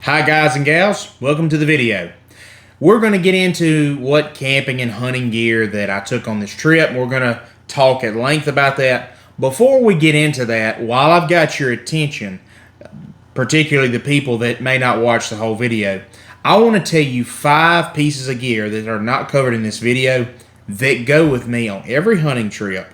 Hi guys and gals, welcome to the video. We're going to get into what camping and hunting gear that I took on this trip. We're going to talk at length about that. Before we get into that, while I've got your attention, particularly the people that may not watch the whole video, I want to tell you 5 pieces of gear that are not covered in this video that go with me on every hunting trip,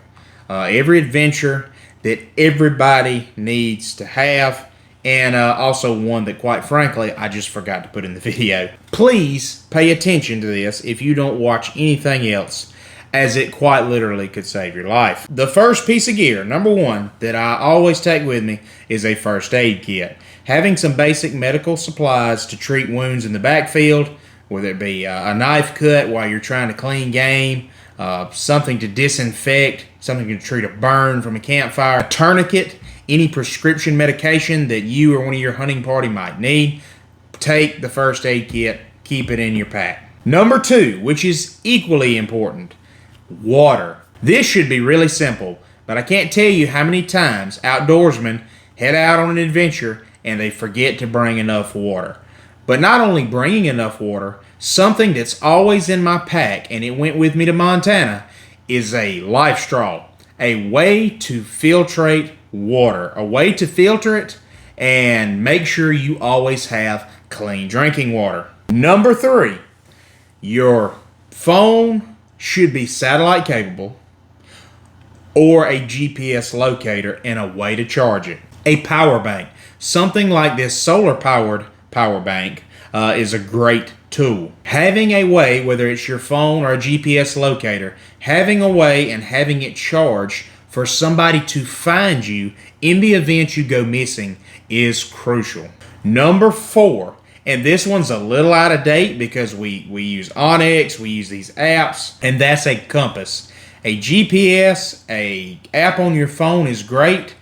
every adventure that everybody needs to have. And also one that, quite frankly, I just forgot to put in the video. Please pay attention to this if you don't watch anything else, as it quite literally could save your life. The first piece of gear, number 1, that I always take with me is a first aid kit. Having some basic medical supplies to treat wounds in the backfield, whether it be a knife cut while you're trying to clean game, something to disinfect, something to treat a burn from a campfire, a tourniquet, any prescription medication that you or one of your hunting party might need. Take the first aid kit, keep it in your pack. Number 2, which is equally important, water. This should be really simple, but I can't tell you how many times outdoorsmen head out on an adventure and they forget to bring enough water. But not only bringing enough water, something that's always in my pack, and it went with me to Montana, is a life straw. A way to filtrate water, a way to filter it and make sure you always have clean drinking water. Number 3, your phone should be satellite capable or a GPS locator and a way to charge it. A power bank, something like this solar powered power bank is a great tool. Having a way, whether it's your phone or a GPS locator, having a way and having it charged for somebody to find you in the event you go missing is crucial. Number 4, and this one's a little out of date because we use onX, we use these apps, and that's a compass. A GPS, a app on your phone is great,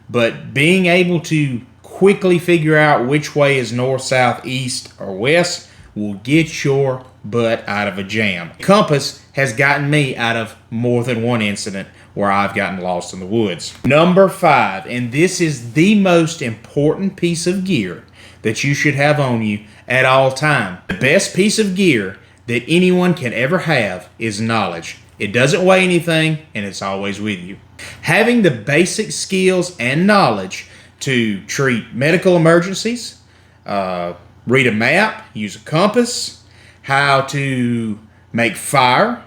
but being able to quickly figure out which way is north, south, east, or west will get your butt out of a jam. Compass has gotten me out of more than one incident where I've gotten lost in the woods. Number 5, and this is the most important piece of gear that you should have on you at all time. The best piece of gear that anyone can ever have is knowledge. It doesn't weigh anything, and it's always with you. Having the basic skills and knowledge to treat medical emergencies, read a map, use a compass, how to make fire,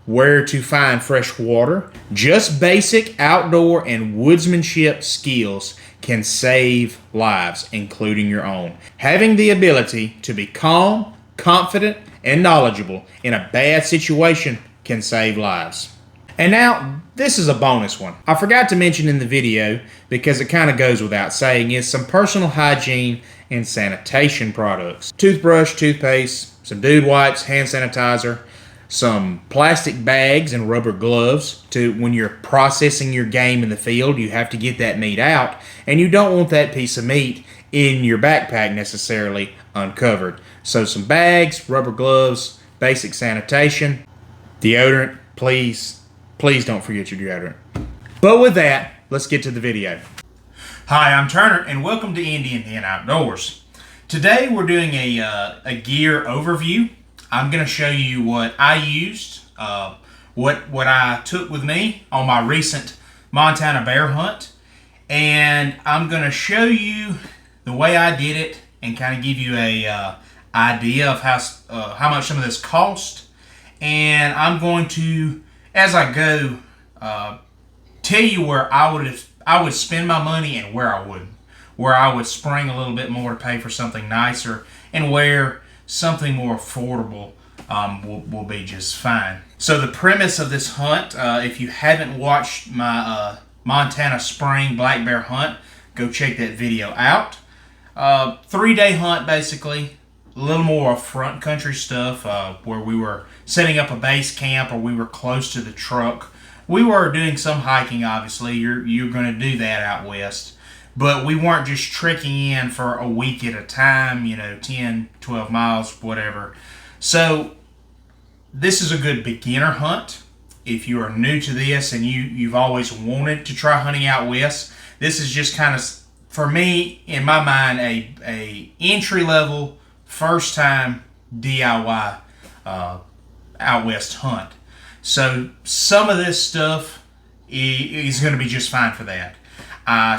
where to find fresh water. Just basic outdoor and woodsmanship skills can save lives, including your own. Having the ability to be calm, confident, and knowledgeable in a bad situation can save lives. And now, this is a bonus one. I forgot to mention in the video, because it kind of goes without saying, is some personal hygiene and sanitation products. Toothbrush, toothpaste, some dude wipes, hand sanitizer, some plastic bags and rubber gloves to when you're processing your game in the field. You have to get that meat out, and you don't want that piece of meat in your backpack necessarily uncovered. So some bags, rubber gloves, basic sanitation, deodorant. Please don't forget your deodorant. But with that, let's get to the video. Hi, I'm Turner, and welcome to Indian Den Outdoors. Today we're doing a gear overview. I'm going to show you what I used, what I took with me on my recent Montana bear hunt, and I'm going to show you the way I did it and kind of give you a idea of how much some of this cost. And I'm going to, as I go, tell you where I would spend my money and where I wouldn't. Where I would spring a little bit more to pay for something nicer, and where something more affordable will be just fine. So the premise of this hunt, if you haven't watched my Montana spring black bear hunt, go check that video out. 3-day hunt basically. A little more front country stuff where we were setting up a base camp or we were close to the truck. We were doing some hiking, obviously. You're going to do that out west. But we weren't just trekking in for a week at a time, 10, 12 miles, whatever. So this is a good beginner hunt. If you are new to this and you've always wanted to try hunting out west, this is just kind of for me, in my mind, a entry-level, first-time DIY out west hunt. So some of this stuff is going to be just fine for that.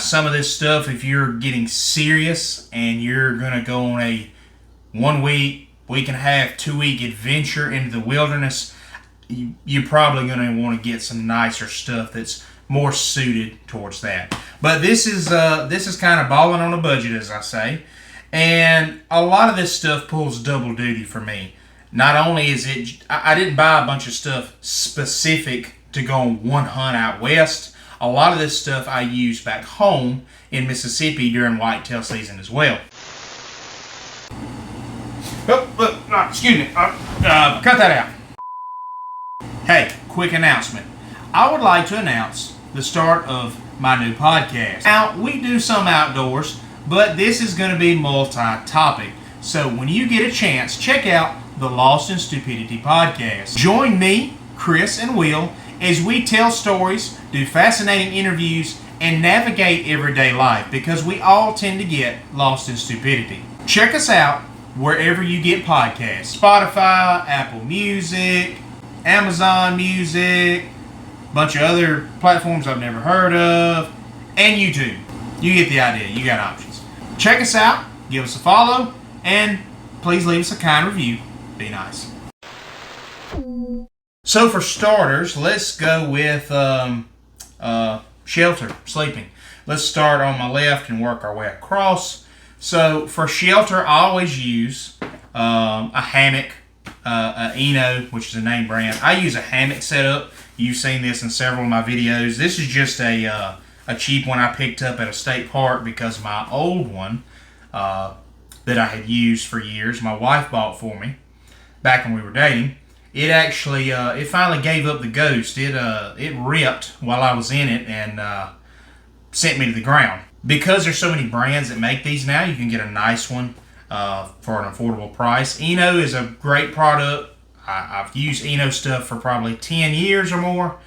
Some of this stuff, if you're getting serious and you're going to go on a 1 week, week and a half, 2 week adventure into the wilderness, you're probably going to want to get some nicer stuff that's more suited towards that. But this is kind of balling on a budget, as I say, and a lot of this stuff pulls double duty for me. Not only is it, I didn't buy a bunch of stuff specific to go on one hunt out west. A lot of this stuff I use back home in Mississippi during whitetail season as well. Excuse me. Cut that out. Hey, quick announcement. I would like to announce the start of my new podcast. Now, we do some outdoors, but this is going to be multi-topic. So when you get a chance, check out the Lost in Stupidity podcast. Join me, Chris, and Will as we tell stories, do fascinating interviews, and navigate everyday life, because we all tend to get lost in stupidity. Check us out wherever you get podcasts. Spotify, Apple Music, Amazon Music, a bunch of other platforms I've never heard of, and YouTube. You get the idea. You got options. Check us out, give us a follow, and please leave us a kind review. Be nice. So for starters, let's go with shelter, sleeping. Let's start on my left and work our way across. So for shelter, I always use a hammock, Eno, which is a name brand. I use a hammock setup. You've seen this in several of my videos. This is just a cheap one I picked up at a state park because my old one that I had used for years, my wife bought for me back when we were dating. It actually, it finally gave up the ghost. It ripped while I was in it and sent me to the ground. Because there's so many brands that make these now, you can get a nice one for an affordable price. Eno is a great product. I've used Eno stuff for probably 10 years or more,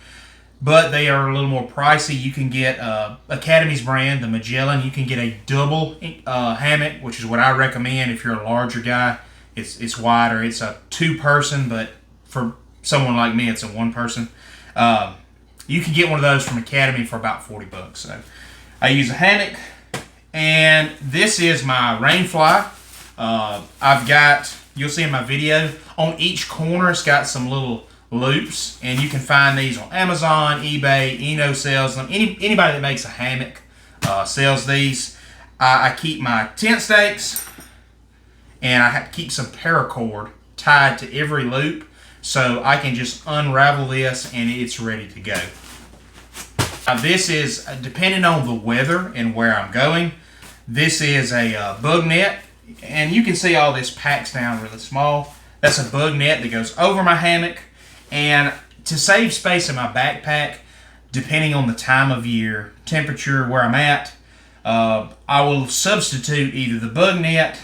but they are a little more pricey. You can get Academy's brand, the Magellan. You can get a double hammock, which is what I recommend if you're a larger guy. It's wider. It's a two-person, but for someone like me, it's a one-person. You can get one of those from Academy for about $40. So I use a hammock, and this is my Rainfly. I've got, you'll see in my video, on each corner it's got some little loops, and you can find these on Amazon, eBay. Eno sells them. Anybody that makes a hammock sells these. I keep my tent stakes, and I have to keep some paracord tied to every loop, so I can just unravel this and it's ready to go. Now this is, depending on the weather and where I'm going, this is a bug net, and you can see all this packs down really small. That's a bug net that goes over my hammock, and to save space in my backpack, depending on the time of year, temperature, where I'm at, I will substitute either the bug net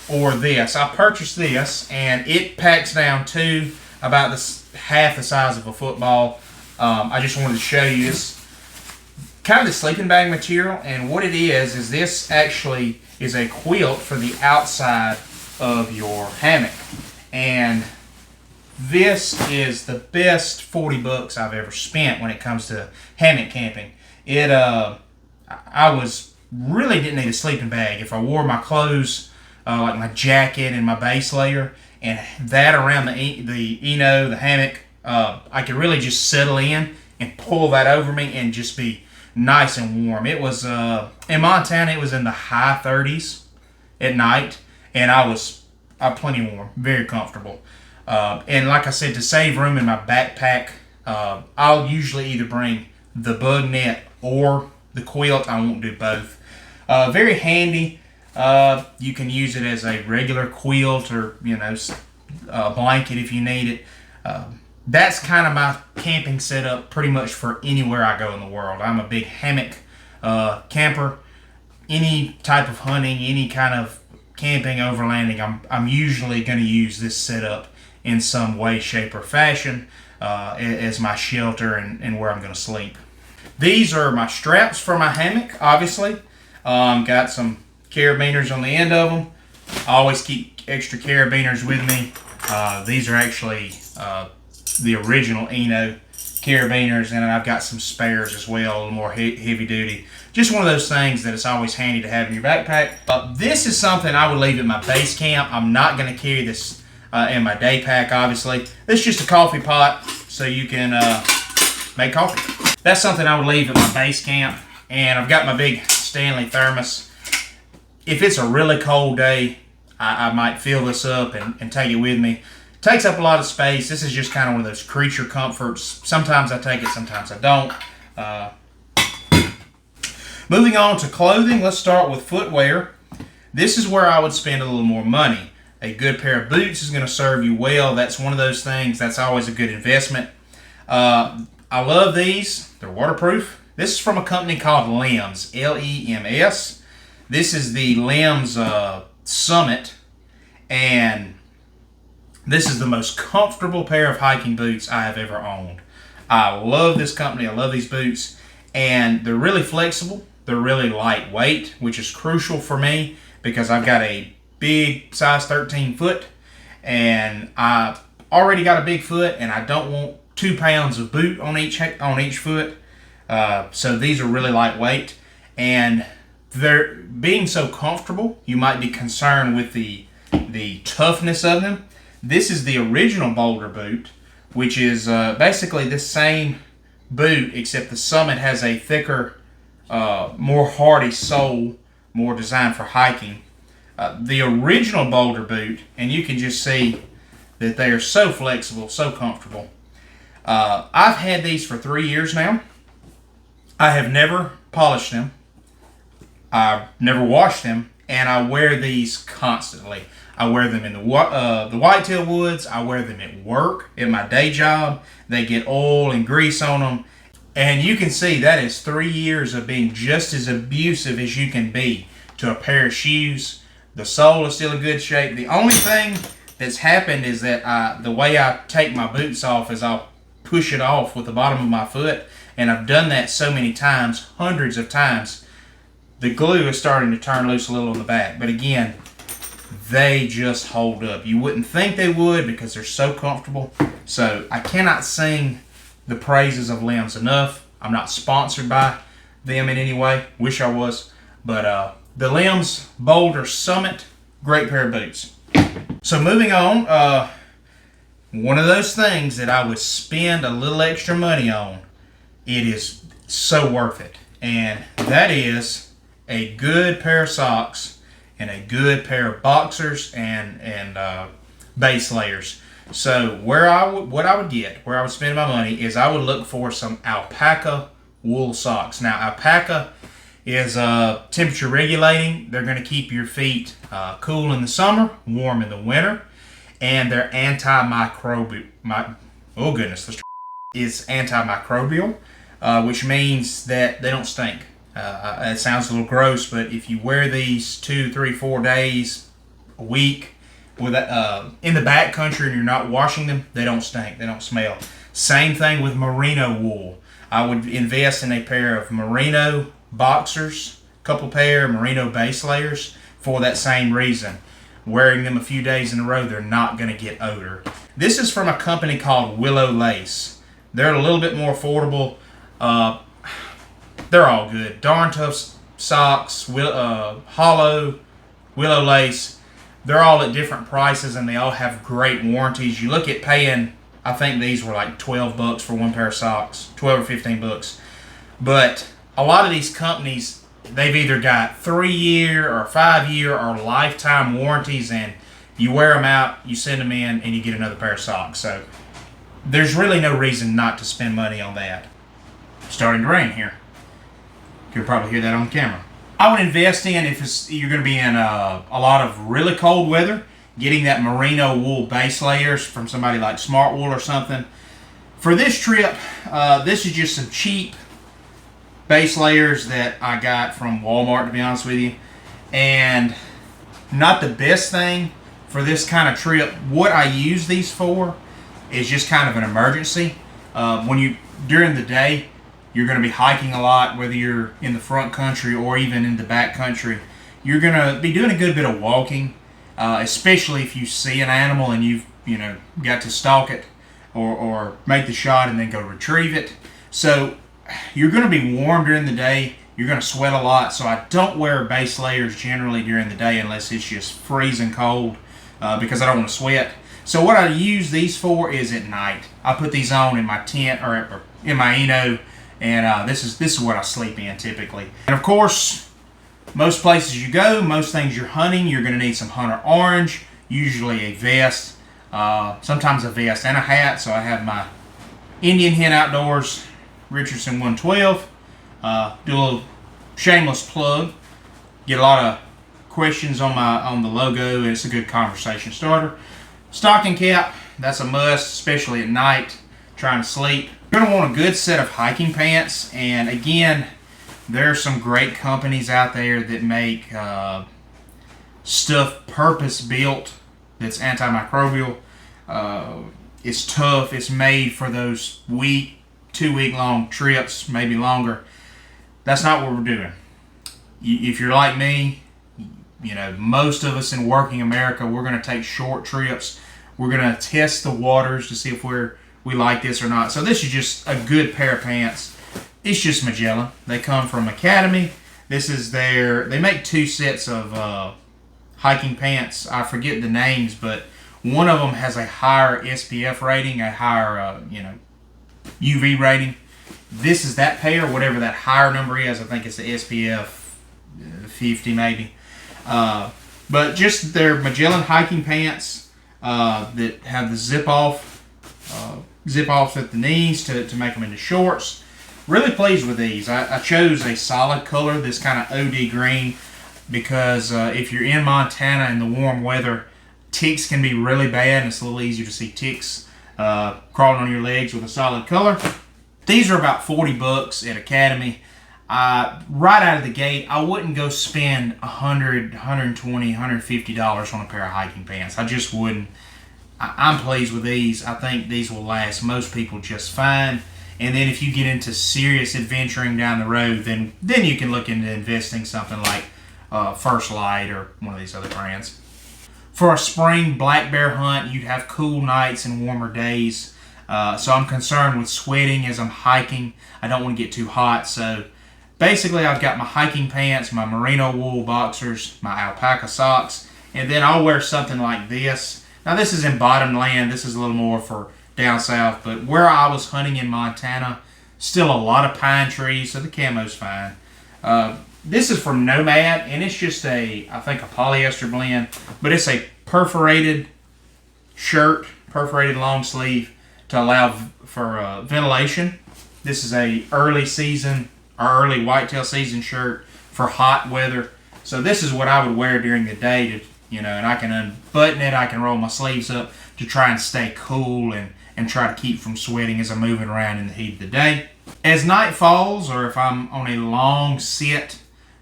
or this. I purchased this, and it packs down to about half the size of a football. I just wanted to show you this kind of the sleeping bag material, and what it is this actually is a quilt for the outside of your hammock, and this is the best $40 I've ever spent when it comes to hammock camping. I was really didn't need a sleeping bag. If I wore my clothes, like my jacket and my base layer, and that around the Eno, the hammock, I could really just settle in and pull that over me and just be nice and warm. It was, in Montana, it was in the high 30s at night, and I was plenty warm, very comfortable. And like I said, to save room in my backpack, I'll usually either bring the bug net or the quilt. I won't do both. Very handy. You can use it as a regular quilt or, a blanket if you need it. That's kind of my camping setup pretty much for anywhere I go in the world. I'm a big hammock camper. Any type of hunting, any kind of camping, overlanding, I'm usually going to use this setup in some way, shape, or fashion as my shelter and where I'm going to sleep. These are my straps for my hammock, obviously. Got some carabiners on the end of them. I always keep extra carabiners with me. These are actually the original Eno carabiners, and I've got some spares as well, a little more heavy duty. Just one of those things that it's always handy to have in your backpack. This is something I would leave at my base camp. I'm not going to carry this in my day pack, obviously. This is just a coffee pot so you can make coffee. That's something I would leave at my base camp. And I've got my big Stanley thermos. If it's a really cold day, I might fill this up and take it with me. Takes up a lot of space. This is just kind of one of those creature comforts. Sometimes I take it, sometimes I don't. Moving on to clothing, let's start with footwear. This is where I would spend a little more money. A good pair of boots is going to serve you well. That's one of those things. That's always a good investment. I love these. They're waterproof. This is from a company called Lems, L-E-M-S. This is the Lems Summit, and this is the most comfortable pair of hiking boots I have ever owned. I love this company. I love these boots, and they're really flexible. They're really lightweight, which is crucial for me because I've got a big size 13 foot, and I already got a big foot, and I don't want 2 pounds of boot on each foot. So these are really lightweight, and they're being so comfortable. You might be concerned with the toughness of them. This is the original Boulder boot, which is basically the same boot, except the Summit has a thicker, more hardy sole, more designed for hiking. The original Boulder boot, and you can just see that they are so flexible, so comfortable. I've had these for 3 years now. I have never polished them. I've never washed them, and I wear these constantly. I wear them in the whitetail woods. I wear them at work, at my day job. They get oil and grease on them. And you can see that is 3 years of being just as abusive as you can be to a pair of shoes. The sole is still in good shape. The only thing that's happened is that the way I take my boots off is I'll push it off with the bottom of my foot. And I've done that so many times, hundreds of times, the glue is starting to turn loose a little on the back. But again, they just hold up. You wouldn't think they would because they're so comfortable. So I cannot sing the praises of Lems enough. I'm not sponsored by them in any way. Wish I was. But the Lems Boulder Summit, great pair of boots. So moving on, one of those things that I would spend a little extra money on, it is so worth it. And that is a good pair of socks and a good pair of boxers and base layers. So what I would spend my money is I would look for some alpaca wool socks. Now alpaca is temperature regulating. They're going to keep your feet cool in the summer, warm in the winter, and they're antimicrobial. It's antimicrobial, which means that they don't stink. It sounds a little gross, but if you wear these 2, 3, 4 days a week with in the backcountry and you're not washing them, they don't stink. They don't smell. Same thing with merino wool. I would invest in a pair of merino boxers, a couple pair of merino base layers for that same reason. Wearing them a few days in a row, they're not going to get odor. This is from a company called Willow Lace. They're a little bit more affordable. They're all good. Darn Tough socks, Hollow, Willow Lace. They're all at different prices and they all have great warranties. You look at paying, I think these were like $12 for one pair of socks, 12 or 15 bucks. But a lot of these companies, they've either got 3-year or 5-year or lifetime warranties, and you wear them out, you send them in, and you get another pair of socks. So there's really no reason not to spend money on that. It's starting to rain here. You can probably hear that on camera. I would invest in, if you're going to be in a lot of really cold weather, getting that merino wool base layers from somebody like Smart Wool or something. For this trip, this is just some cheap base layers that I got from Walmart, to be honest with you. And not the best thing for this kind of trip. What I use these for is just kind of an emergency. During the day, You're going to be hiking a lot, whether you're in the front country or even in the back country. You're going to be doing a good bit of walking, especially if you see an animal and you've got to stalk it or make the shot and then go retrieve it. So you're going to be warm during the day. You're going to sweat a lot, so I don't wear base layers generally during the day unless it's just freezing cold because I don't want to sweat. So what I use these for is at night. I put these on in my tent or in my Eno, and this is what I sleep in typically. And of course, most places you go, most things you're hunting, you're going to need some Hunter Orange, usually a vest, sometimes a vest and a hat. So I have my Indian Hen Outdoors Richardson 112. Do a little shameless plug. Get a lot of questions on the logo, and it's a good conversation starter. Stocking cap, that's a must, especially at night, trying to sleep. You're going to want a good set of hiking pants, and again, there are some great companies out there that make stuff purpose-built that's antimicrobial. It's tough. It's made for those 2-week long trips, maybe longer. That's not what we're doing. If you're like me, most of us in working America, we're going to take short trips. We're going to test the waters to see if we like this or not. So this is just a good pair of pants. It's just Magellan. They come from Academy. They make 2 sets of hiking pants. I forget the names, but one of them has a higher SPF rating, a higher UV rating. This is that pair, whatever that higher number is. I think it's the SPF 50 maybe. But just their Magellan hiking pants that have the zip-offs at the knees to make them into shorts. Really pleased with these. I chose a solid color, this kind of OD green, because if you're in Montana in the warm weather, ticks can be really bad, and it's a little easier to see ticks crawling on your legs with a solid color. These are about $40 at Academy. Right out of the gate, I wouldn't go spend $100, $120, $150 on a pair of hiking pants. I just wouldn't. I'm pleased with these. I think these will last most people just fine. And then if you get into serious adventuring down the road, then you can look into investing something like First Light or one of these other brands. For a spring black bear hunt, you'd have cool nights and warmer days. So I'm concerned with sweating as I'm hiking. I don't want to get too hot. So basically, I've got my hiking pants, my merino wool boxers, my alpaca socks, and then I'll wear something like this. Now, this is in bottomland. This is a little more for down south. But where I was hunting in Montana, still a lot of pine trees, so the camo's fine. This is from Nomad, and it's just I think a polyester blend, but it's a perforated shirt, perforated long sleeve to allow for ventilation. This is a early whitetail season shirt for hot weather. So this is what I would wear during the day and I can unbutton it, I can roll my sleeves up to try and stay cool and try to keep from sweating as I'm moving around in the heat of the day. As night falls, or if I'm on a long sit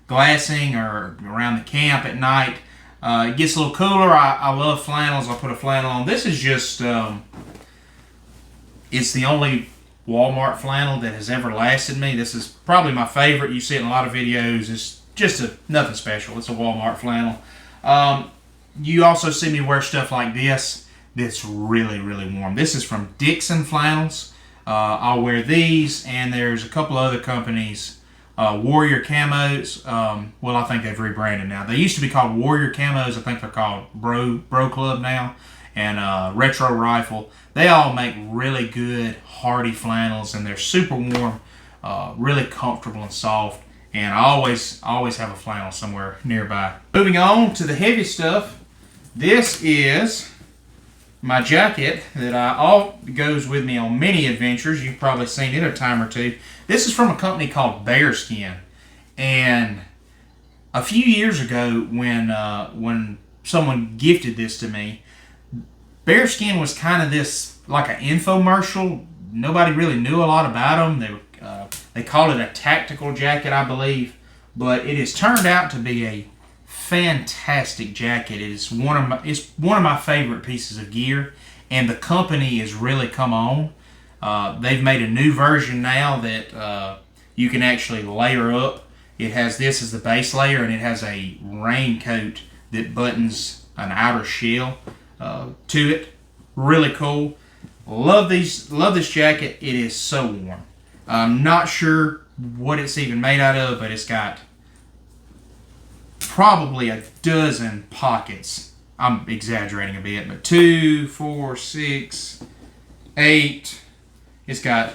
glassing or around the camp at night, it gets a little cooler. I love flannels. I'll put a flannel on. This is just, it's the only Walmart flannel that has ever lasted me. This is probably my favorite. You see it in a lot of videos. It's just nothing special. It's a Walmart flannel. You also see me wear stuff like this that's really, really warm. This is from Dixon Flannels. I'll wear these, and there's a couple other companies. Warrior Camos. I think they've rebranded now. They used to be called Warrior Camos. I think they're called Bro Club now. And Retro Rifle. They all make really good, hardy flannels, and they're super warm, really comfortable and soft. And I always have a flannel somewhere nearby. Moving on to the heavy stuff. This is my jacket that goes with me on many adventures. You've probably seen it a time or two. This is from a company called Bearskin. And a few years ago when someone gifted this to me, Bearskin was kind of this, like an infomercial. Nobody really knew a lot about them. They call it a tactical jacket, I believe. But it has turned out to be a fantastic jacket. It's one of my favorite pieces of gear. And the company has really come on. They've made a new version now that you can actually layer up. It has this as the base layer, and it has a raincoat that buttons an outer shell to it. Really cool. Love this jacket. It is so warm. I'm not sure what it's even made out of, but it's got probably a dozen pockets. I'm exaggerating a bit, but 2, 4, 6, 8. It's got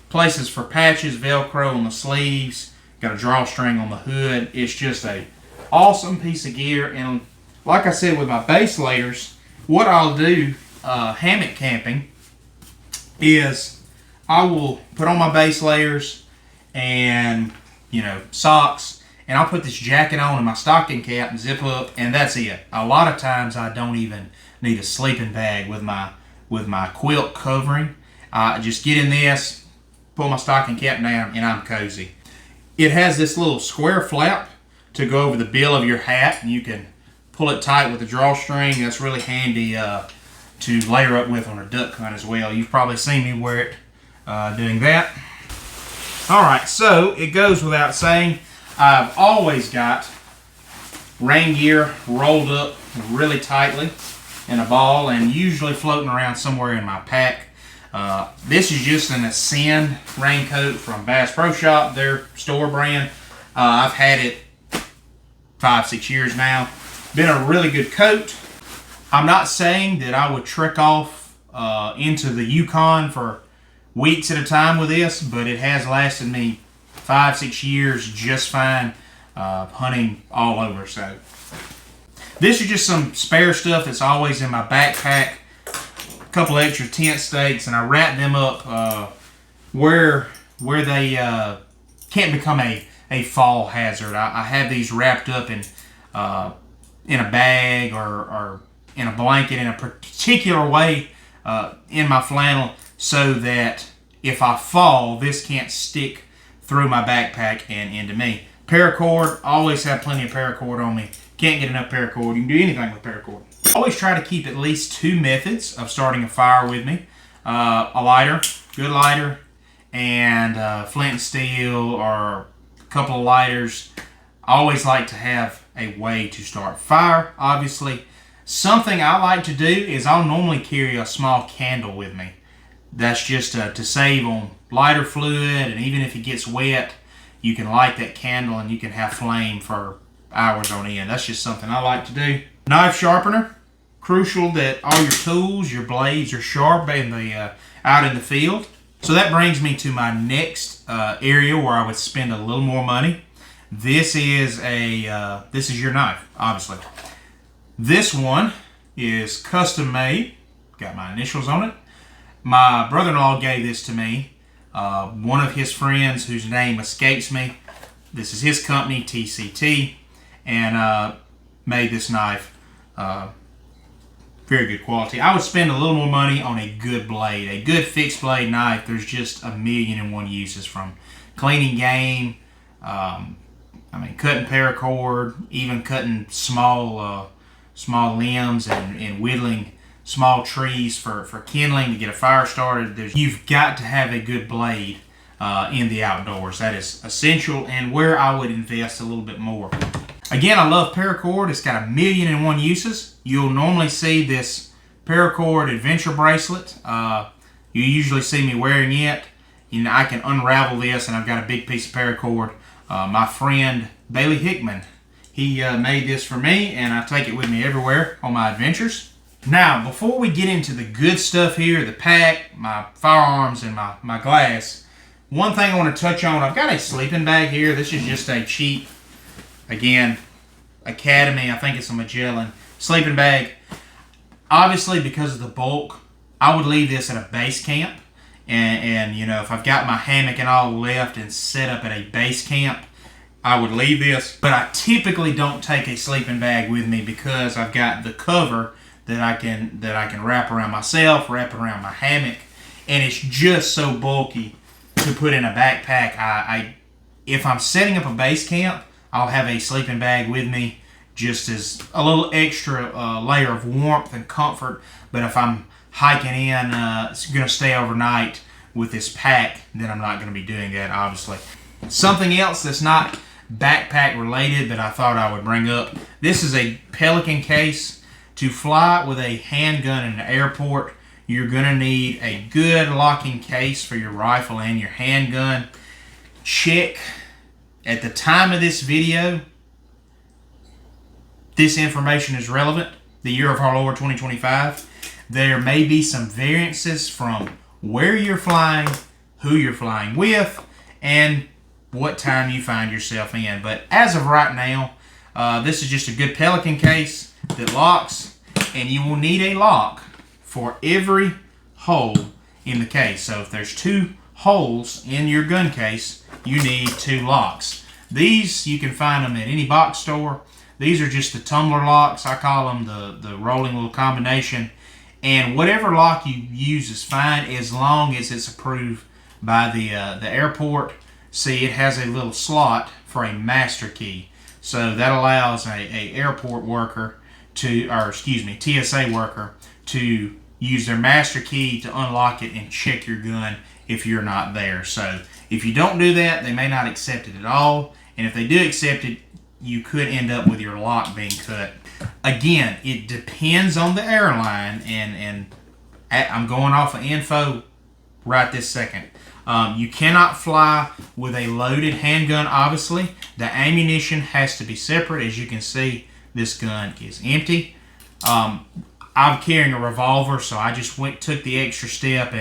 places for patches, Velcro on the sleeves, got a drawstring on the hood. It's just a awesome piece of gear. And like I said with my base layers, what I'll do hammock camping is I will put on my base layers and, socks, and I'll put this jacket on and my stocking cap and zip up, and that's it. A lot of times I don't even need a sleeping bag with my quilt covering. I just get in this, pull my stocking cap down, and I'm cozy. It has this little square flap to go over the bill of your hat, and you can pull it tight with a drawstring. That's really handy to layer up with on a duck hunt as well. You've probably seen me wear it doing that. Alright, so it goes without saying, I've always got rain gear rolled up really tightly in a ball and usually floating around somewhere in my pack. This is just an Ascend raincoat from Bass Pro Shop, their store brand. I've had it 5-6 years now. Been a really good coat. I'm not saying that I would trek off into the Yukon for weeks at a time with this, but it has lasted me 5-6 years just fine, hunting all over. So this is just some spare stuff that's always in my backpack. A couple extra tent stakes, and I wrap them up where they can't become a fall hazard. I have these wrapped up in a bag or in a blanket in a particular way in my flannel, so that if I fall, this can't stick through my backpack and into me. Paracord, always have plenty of paracord on me. Can't get enough paracord. You can do anything with paracord. Always try to keep at least 2 methods of starting a fire with me. A lighter, good lighter, and flint and steel, or a couple of lighters. I always like to have a way to start fire, obviously. Something I like to do is I'll normally carry a small candle with me. That's just to save on lighter fluid, and even if it gets wet, you can light that candle and you can have flame for hours on end. That's just something I like to do. Knife sharpener. Crucial that all your tools, your blades are sharp out in the field. So that brings me to my next area where I would spend a little more money. This is your knife, obviously. This one is custom made. Got my initials on it. My brother-in-law gave this to me. One of his friends, whose name escapes me, this is his company, TCT, and made this knife. Very good quality. I would spend a little more money on a good blade. A good fixed blade knife, there's just 1,000,001 uses, from cleaning game, cutting paracord, even cutting small limbs and whittling small trees for kindling to get a fire started. You've got to have a good blade in the outdoors. That is essential, and where I would invest a little bit more. Again, I love paracord. It's got 1,000,001 uses. You'll normally see this paracord adventure bracelet. You usually see me wearing it. I can unravel this, and I've got a big piece of paracord. My friend Bailey Hickman, he made this for me, and I take it with me everywhere on my adventures. Now, before we get into the good stuff here, the pack, my firearms, and my glass, one thing I want to touch on, I've got a sleeping bag here. This is just a cheap, again, Academy, I think it's a Magellan sleeping bag. Obviously, because of the bulk, I would leave this at a base camp. And if I've got my hammock and all left and set up at a base camp, I would leave this. But I typically don't take a sleeping bag with me because I've got the cover that I can wrap around myself, wrap around my hammock, and it's just so bulky to put in a backpack. If I'm setting up a base camp, I'll have a sleeping bag with me just as a little extra layer of warmth and comfort. But if I'm hiking in, it's going to stay overnight with this pack, then I'm not going to be doing that, obviously. Something else that's not backpack related that I thought I would bring up. This is a Pelican case. To fly with a handgun in the airport, you're going to need a good locking case for your rifle and your handgun. Check at the time of this video, this information is relevant, the year of our Lord 2025. There may be some variances from where you're flying, who you're flying with, and what time you find yourself in. But as of right now, this is just a good Pelican case that locks, and you will need a lock for every hole in the case. So if there's 2 holes in your gun case, you need 2 locks. These, you can find them at any box store. These are just the tumbler locks. I call them the rolling little combination. And whatever lock you use is fine as long as it's approved by the airport. See, it has a little slot for a master key. So that allows a airport worker to, or excuse me, TSA worker to use their master key to unlock it and check your gun if you're not there. So if you don't do that, they may not accept it at all. And if they do accept it, you could end up with your lock being cut. Again, it depends on the airline, and I'm going off of info right this second. You cannot fly with a loaded handgun, obviously. The ammunition has to be separate. As you can see, this gun is empty. I'm carrying a revolver, so I just took the extra step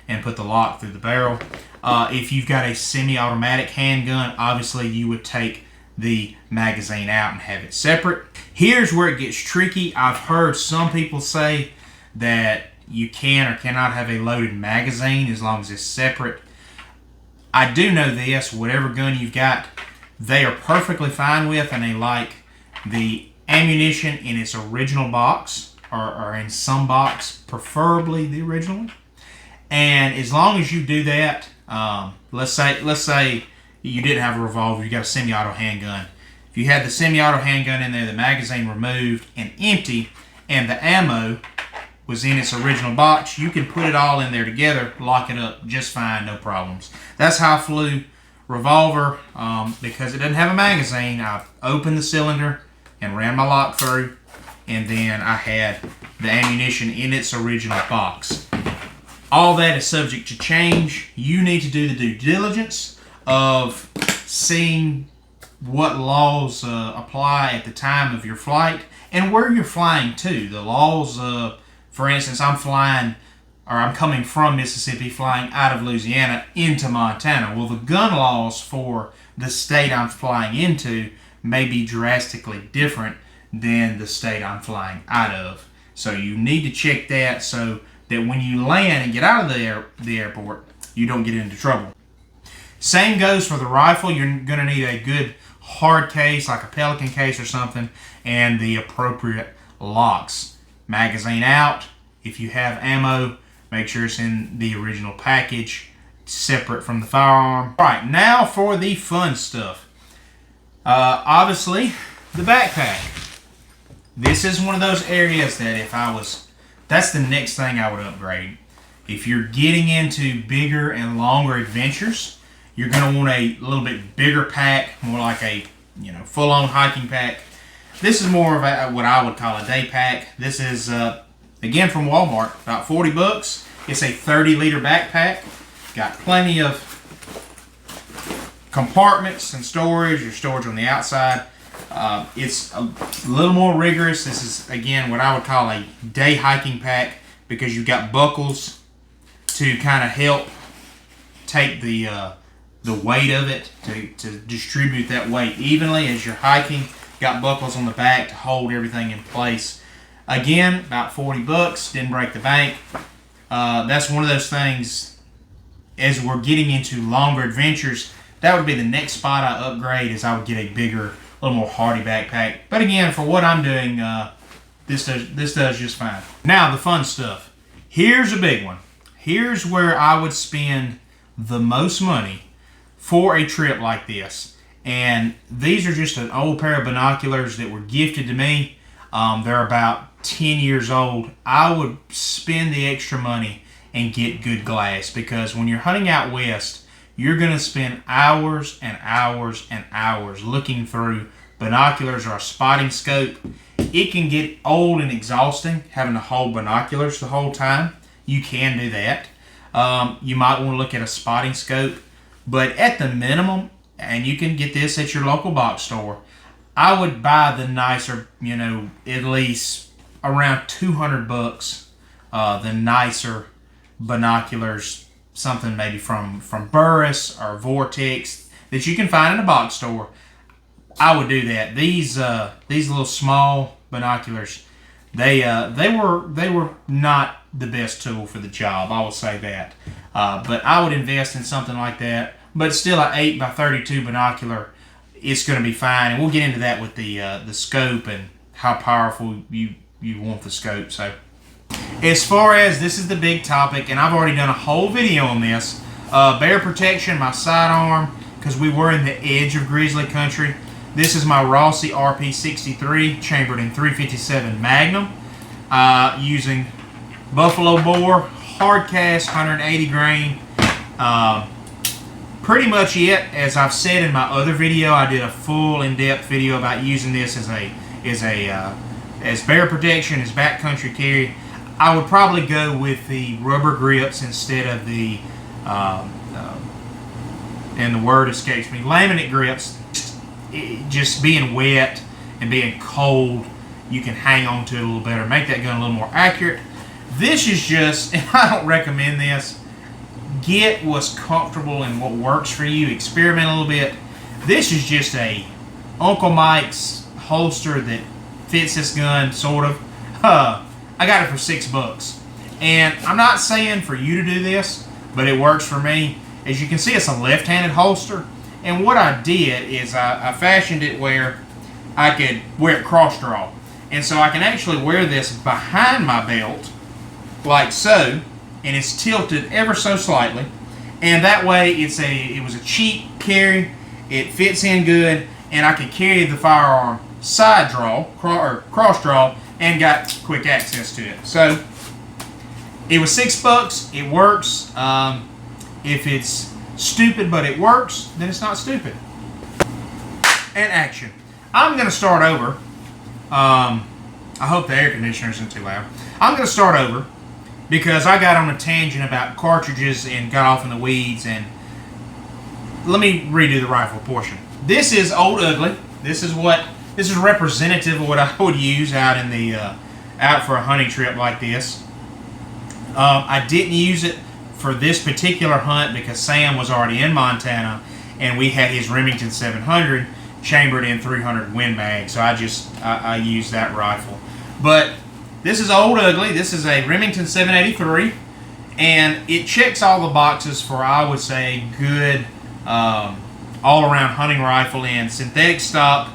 and put the lock through the barrel. If you've got a semi-automatic handgun, obviously you would take the magazine out and have it separate. Here's where it gets tricky. I've heard some people say that you can or cannot have a loaded magazine as long as it's separate. I do know this, whatever gun you've got, they are perfectly fine with, and they like the ammunition in its original box, or in some box, preferably the original. And as long as you do that, let's say you didn't have a revolver, you got a semi-auto handgun. If you had the semi-auto handgun in there, the magazine removed and empty, and the ammo was in its original box, you can put it all in there together, lock it up just fine, no problems. That's how I flew revolver, because it doesn't have a magazine. I opened the cylinder and ran my lock through, and then I had the ammunition in its original box. All that is subject to change. You need to do the due diligence of seeing what laws apply at the time of your flight and where you're flying to. The laws, for instance, I'm coming from Mississippi, flying out of Louisiana into Montana. Well, the gun laws for the state I'm flying into may be drastically different than the state I'm flying out of. So you need to check that so that when you land and get out of the airport, you don't get into trouble. Same goes for the rifle. You're going to need a good hard case, like a Pelican case or something, and the appropriate locks. Magazine out. If you have ammo, make sure it's in the original package, separate from the firearm. All right, now for the fun stuff. Obviously, the backpack. This is one of those areas that that's the next thing I would upgrade. If you're getting into bigger and longer adventures, you're going to want a little bit bigger pack, more like a full-on hiking pack. This is more of what I would call a day pack. This is, again, from Walmart, about $40. It's a 30-liter backpack. Got plenty of compartments and storage, your storage on the outside. It's a little more rigorous. This is, again, what I would call a day hiking pack because you've got buckles to kind of help take the weight of it, to distribute that weight evenly as you're hiking. Got buckles on the back to hold everything in place. Again, about $40. Didn't break the bank. That's one of those things, as we're getting into longer adventures, that would be the next spot I upgrade, is I would get a bigger, a little more hardy backpack. But again, for what I'm doing, this does just fine. Now, the fun stuff. Here's a big one. Here's where I would spend the most money for a trip like this. And these are just an old pair of binoculars that were gifted to me. They're about 10 years old. I would spend the extra money and get good glass, because when you're hunting out west, you're going to spend hours and hours and hours looking through binoculars or a spotting scope. It can get old and exhausting having to hold binoculars the whole time. You can do that. You might want to look at a spotting scope, but at the minimum, and you can get this at your local box store, I would buy the nicer, at least around $200, the nicer binoculars, something maybe from Burris or Vortex that you can find in a box store. I would do that. These little small binoculars, they were not the best tool for the job. I will say that. But I would invest in something like that. But still, an 8x32 binocular, it's going to be fine. And we'll get into that with the scope and how powerful you want the scope. So, as far as this is the big topic, and I've already done a whole video on this, bear protection, my sidearm, because we were in the edge of grizzly country. This is my Rossi RP63 chambered in .357 Magnum, using buffalo bore, hard cast, 180 grain. Pretty much it. As I've said in my other video, I did a full in-depth video about using this as bear protection, as backcountry carry. I would probably go with the rubber grips instead of the, and the word escapes me, laminate grips. Just being wet and being cold, you can hang on to it a little better, make that gun a little more accurate. This is just, and I don't recommend this, get what's comfortable and what works for you, experiment a little bit. This is just a Uncle Mike's holster that fits this gun, sort of. I got it for $6. And I'm not saying for you to do this, but it works for me. As you can see, it's a left-handed holster. And what I did is I fashioned it where I could wear it cross-draw. And so I can actually wear this behind my belt, like so, and it's tilted ever so slightly. And that way it was a cheap carry, it fits in good, and I can carry the firearm side draw, or cross draw, and got quick access to it. So it was $6, it works. If it's stupid but it works, then it's not stupid. And action. I'm going to start over. I hope the air conditioner isn't too loud. I'm going to start over because I got on a tangent about cartridges and got off in the weeds. And let me redo the rifle portion. This is Old Ugly. This is representative of what I would use out in the out for a hunting trip like this. I didn't use it for this particular hunt because Sam was already in Montana and we had his Remington 700 chambered in .300 Win Mag, so I used that rifle. But this is Old Ugly. This is a Remington 783, and it checks all the boxes for, I would say, good all-around hunting rifle in synthetic stock.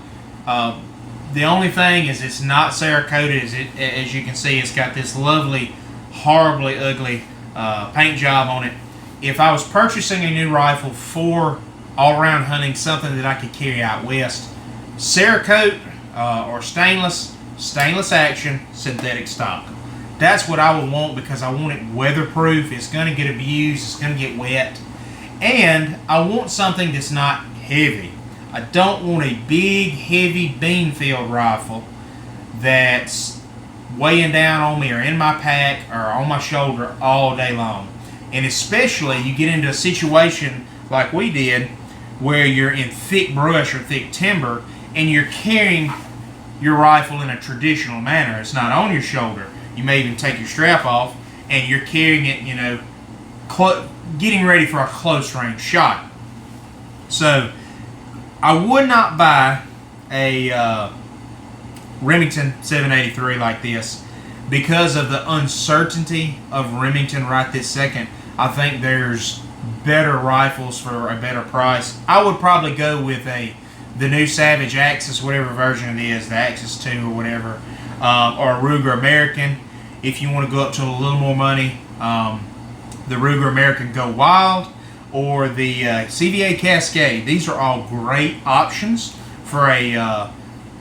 The only thing is it's not Cerakoted. As you can see, it's got this lovely, horribly ugly paint job on it. If I was purchasing a new rifle for all-around hunting, something that I could carry out west, Cerakote or stainless action synthetic stock. That's what I would want because I want it weatherproof. It's going to get abused. It's going to get wet. And I want something that's not heavy. I don't want a big, heavy Beanfield rifle that's weighing down on me or in my pack or on my shoulder all day long. And especially you get into a situation like we did where you're in thick brush or thick timber and you're carrying your rifle in a traditional manner. It's not on your shoulder. You may even take your strap off and you're carrying it, getting ready for a close range shot. So I would not buy a Remington 783 like this because of the uncertainty of Remington right this second. I think there's better rifles for a better price. I would probably go with the new Savage Axis, whatever version it is, the Axis 2 or whatever, or a Ruger American. If you want to go up to a little more money, the Ruger American Go Wild or the CVA Cascade. These are all great options for a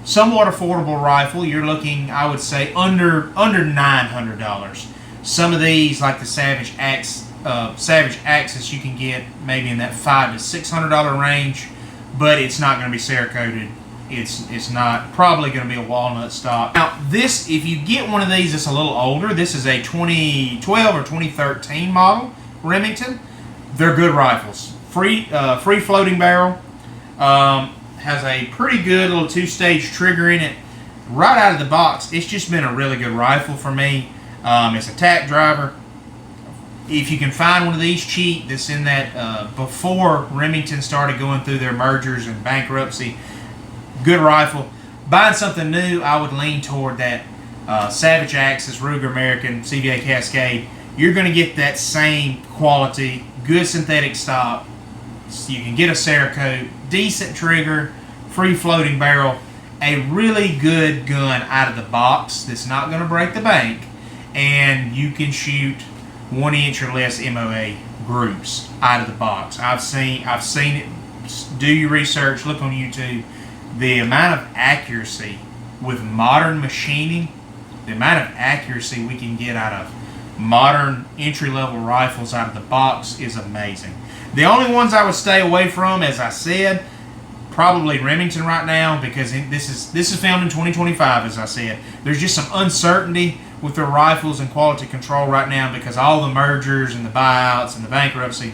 somewhat affordable rifle. You're looking, I would say, under $900. Some of these, like the Savage Savage Axis you can get maybe in that $500 to $600 range, but it's not going to be Cerakoted. It's not probably going to be a walnut stock. Now this, if you get one of these that's a little older, this is a 2012 or 2013 model Remington. They're good rifles. Free floating barrel. Has a pretty good little 2-stage trigger in it. Right out of the box, it's just been a really good rifle for me. It's a tack driver. If you can find one of these cheap, that's in that before Remington started going through their mergers and bankruptcy, good rifle. Buying something new, I would lean toward that Savage Axis, Ruger American, CVA Cascade. You're going to get that same quality, good synthetic stock. So you can get a Cerakote, decent trigger, free floating barrel, a really good gun out of the box that's not going to break the bank, and you can shoot 1-inch or less MOA groups out of the box. I've seen it. Do your research, look on YouTube. The amount of accuracy with modern machining, the amount of accuracy we can get out of modern entry-level rifles out of the box is amazing. The only ones I would stay away from, as I said, probably Remington right now, because this is filmed in 2025, as I said. There's just some uncertainty with their rifles and quality control right now because all the mergers and the buyouts and the bankruptcy.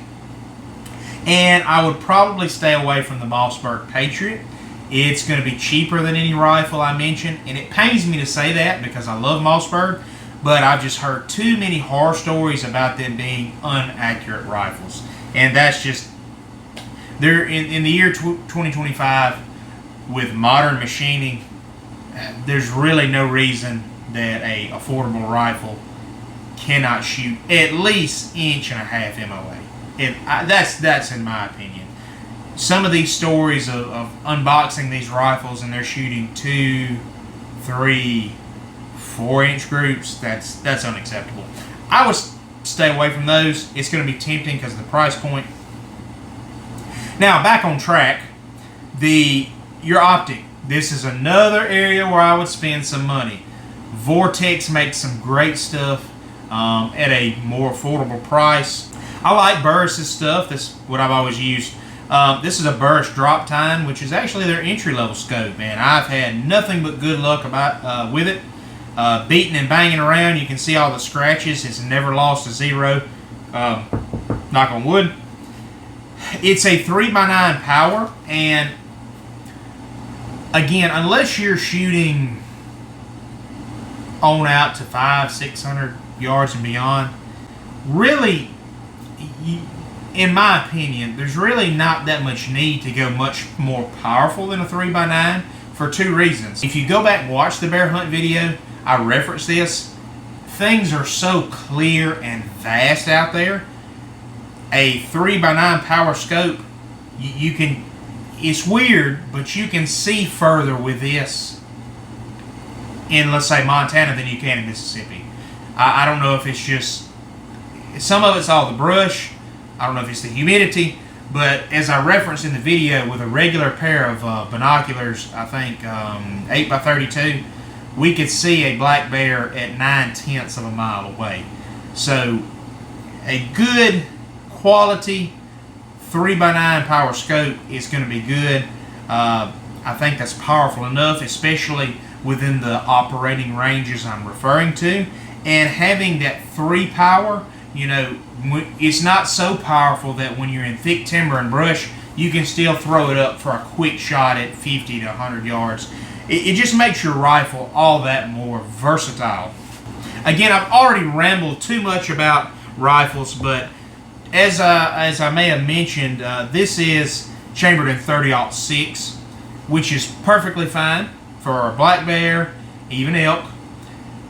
And I would probably stay away from the Mossberg Patriot. It's going to be cheaper than any rifle I mentioned, and it pains me to say that because I love Mossberg, but I've just heard too many horror stories about them being inaccurate rifles. And that's just, they're in the year 2025 with modern machining, there's really no reason that a affordable rifle cannot shoot at least 1.5 MOA. That's in my opinion. Some of these stories of unboxing these rifles and they're shooting 2, 3, 4-inch groups, that's unacceptable. I would stay away from those. It's going to be tempting because of the price point. Now, back on track, your optic. This is another area where I would spend some money. Vortex makes some great stuff at a more affordable price. I like Burris's stuff. That's what I've always used. This is a Burris Drop Tine, which is actually their entry-level scope, man. I've had nothing but good luck with it. Beating and banging around, you can see all the scratches. It's never lost a zero. Knock on wood. It's a 3x9 power, and again, unless you're shooting on out to 500-600 yards and beyond, really, in my opinion, there's really not that much need to go much more powerful than a 3x9 for 2 reasons. If you go back and watch the bear hunt video, I reference this. Things are so clear and vast out there. A 3x9 power scope, you can, it's weird, but you can see further with this in, let's say, Montana than you can in Mississippi. I don't know if it's just, some of it's all the brush. I don't know if it's the humidity, but as I referenced in the video, with a regular pair of binoculars, I think 8x32, we could see a black bear at 9/10 of a mile away. So a good quality 3x9 power scope is going to be good. I think that's powerful enough, especially within the operating ranges I'm referring to. And having that 3 power, you know, it's not so powerful that when you're in thick timber and brush, you can still throw it up for a quick shot at 50 to 100 yards. It just makes your rifle all that more versatile. Again, I've already rambled too much about rifles, but as I may have mentioned, this is chambered in 30-06, which is perfectly fine for a black bear, even elk.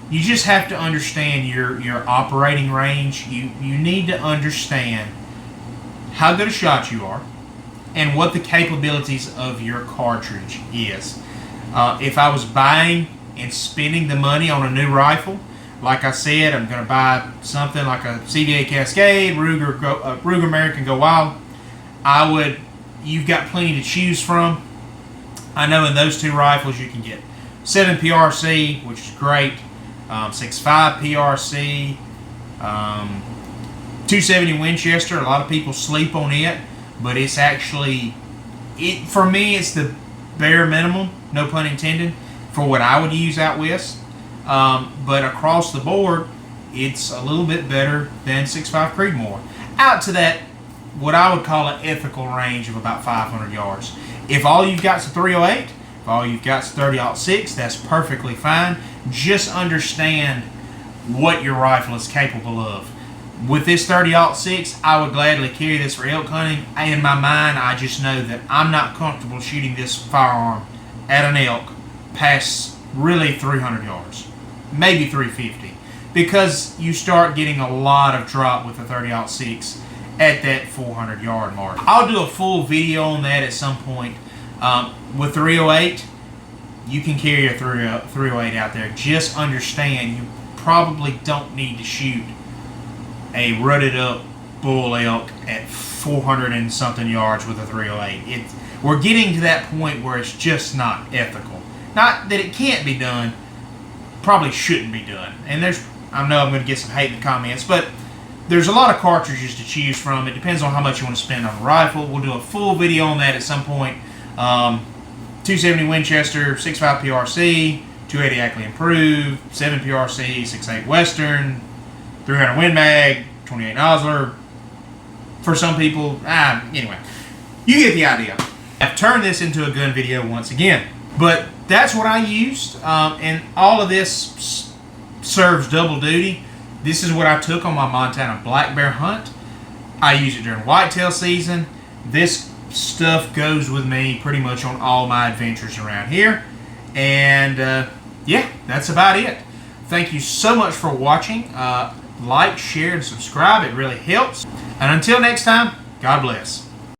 You just have to understand your operating range. You need to understand how good a shot you are and what the capabilities of your cartridge is. If I was buying and spending the money on a new rifle, like I said, I'm going to buy something like a CVA Cascade, Ruger American Go Wild. You've got plenty to choose from. I know in those 2 rifles you can get 7 PRC, which is great, 6.5 PRC, 270 Winchester. A lot of people sleep on it, but it's actually, for me, it's the bare minimum, no pun intended, for what I would use out west. But across the board, it's a little bit better than 6.5 Creedmoor. Out to that, what I would call an ethical range of about 500 yards. If all you've got is a 308, if all you've got is 30-06, that's perfectly fine. Just understand what your rifle is capable of. With this 30-06, I would gladly carry this for elk hunting. In my mind, I just know that I'm not comfortable shooting this firearm at an elk past really 300 yards, maybe 350, because you start getting a lot of drop with the 30-06 at that 400 yard mark. I'll do a full video on that at some point. With 308, you can carry a 308 out there. Just understand you probably don't need to shoot a rutted up bull elk at 400 and something yards with a 308. We're getting to that point where it's just not ethical. Not that it can't be done, probably shouldn't be done. And I know I'm going to get some hate in the comments, but there's a lot of cartridges to choose from. It depends on how much you want to spend on a rifle. We'll do a full video on that at some point. 270 Winchester, 6.5 PRC, 280 Ackley Improved, 7 PRC, 6.8 Western, 300 Win Mag, 28 Nosler. For some people, anyway, you get the idea. I've turned this into a gun video once again, but that's what I used, and all of this serves double duty. This is what I took on my Montana black bear hunt. I use it during whitetail season. This stuff goes with me pretty much on all my adventures around here. And yeah, that's about it. Thank you so much for watching. Like, share, and subscribe. It really helps. And until next time, God bless.